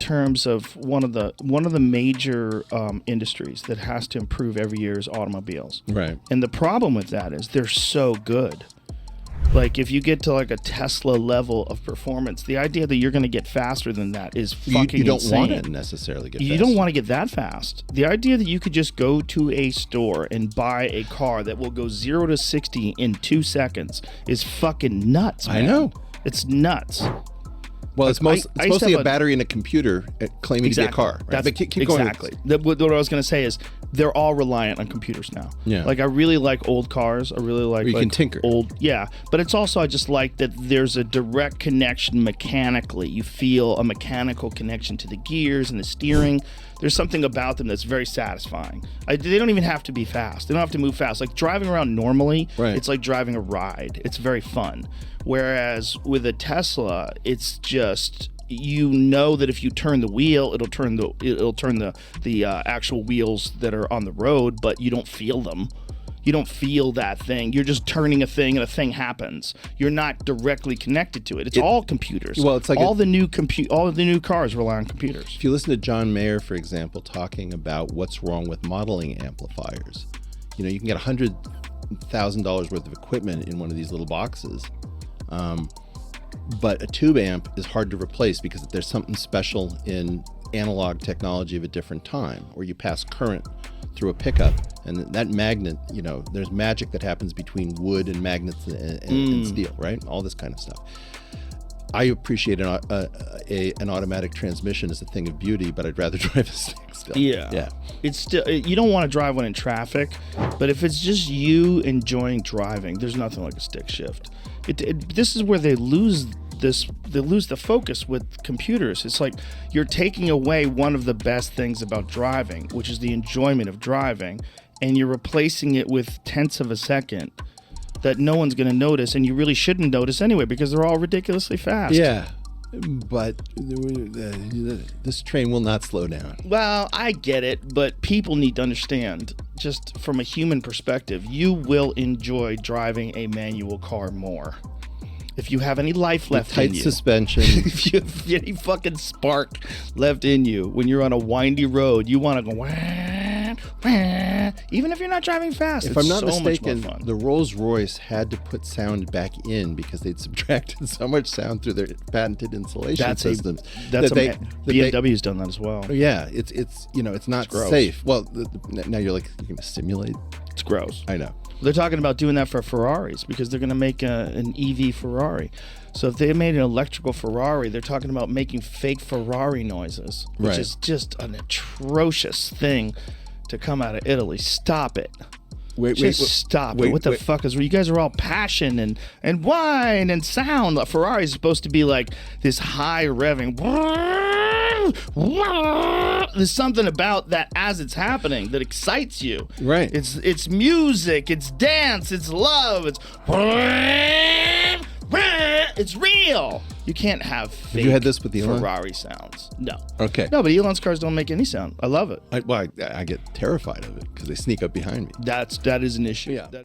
terms of one of the major industries that has to improve every year is automobiles. Right. And the problem with that is they're so good. Like if you get to like a Tesla level of performance, the idea that you're going to get faster than that is fucking You don't insane. want to necessarily get You faster. don't want to get that fast. The idea that you could just go to a store and buy a car that will go 0 to 60 in 2 seconds is fucking nuts, man. I know. It's nuts. Well, it's I used to mostly have a battery in a computer claiming to be a car. Right? That's But keep going. exactly. What I was going to say is they're all reliant on computers now. Yeah. Like I really like old cars. I really like, Where you can tinker. Yeah. But it's also, I just like that there's a direct connection mechanically. You feel a mechanical connection to the gears and the steering. There's something about them that's very satisfying. They don't even have to be fast. They don't have to move fast. Like driving around normally, Right. It's like driving a ride. It's very fun. Whereas with a Tesla, it's just, you know that if you turn the wheel, it'll turn the actual wheels that are on the road, but you don't feel them. You don't feel that thing. You're just turning a thing and a thing happens. You're not directly connected to it. It's all computers. Well, it's like all the new cars rely on computers. If you listen to John Mayer, for example, talking about what's wrong with modeling amplifiers, you can get $100,000 worth of equipment in one of these little boxes. But a tube amp is hard to replace because there's something special in analog technology of a different time, where you pass current through a pickup, and that magnet, there's magic that happens between wood and magnets and steel, right? All this kind of stuff. I appreciate an automatic transmission as a thing of beauty, but I'd rather drive a stick still. Yeah. It's still, you don't want to drive one in traffic, but if it's just you enjoying driving, there's nothing like a stick shift. This is where they lose the focus with computers. It's like you're taking away one of the best things about driving, which is the enjoyment of driving, and you're replacing it with tenths of a second that no one's going to notice, and you really shouldn't notice anyway because they're all ridiculously fast. Yeah, but this train will not slow down. Well, I get it, but people need to understand, just from a human perspective, you will enjoy driving a manual car more. If you have any life left in you. Tight suspension. If you have any fucking spark left in you, when you're on a windy road, you want to go, wah, wah, even if you're not driving fast. If it's I'm not so mistaken, much more fun. the Rolls-Royce had to put sound back in because they'd subtracted so much sound through their patented insulation systems. BMW's done that as well. Yeah, it's not safe. Well, now you're going to simulate. It's gross. I know. They're talking about doing that for Ferraris because they're going to make an EV Ferrari. So if they made an electrical Ferrari, they're talking about making fake Ferrari noises, which is just an atrocious thing to come out of Italy. Stop it. Stop it. What the fuck is... You guys are all passion and wine and sound. Ferrari is supposed to be like this high revving... There's something about that as it's happening that excites you. Right. It's music, it's dance, it's love, it's real. You can't have fake Have you had this with Elon? Ferrari sounds. No. Okay. No, but Elon's cars don't make any sound. I love it. I get terrified of it because they sneak up behind me. That is an issue. Yeah.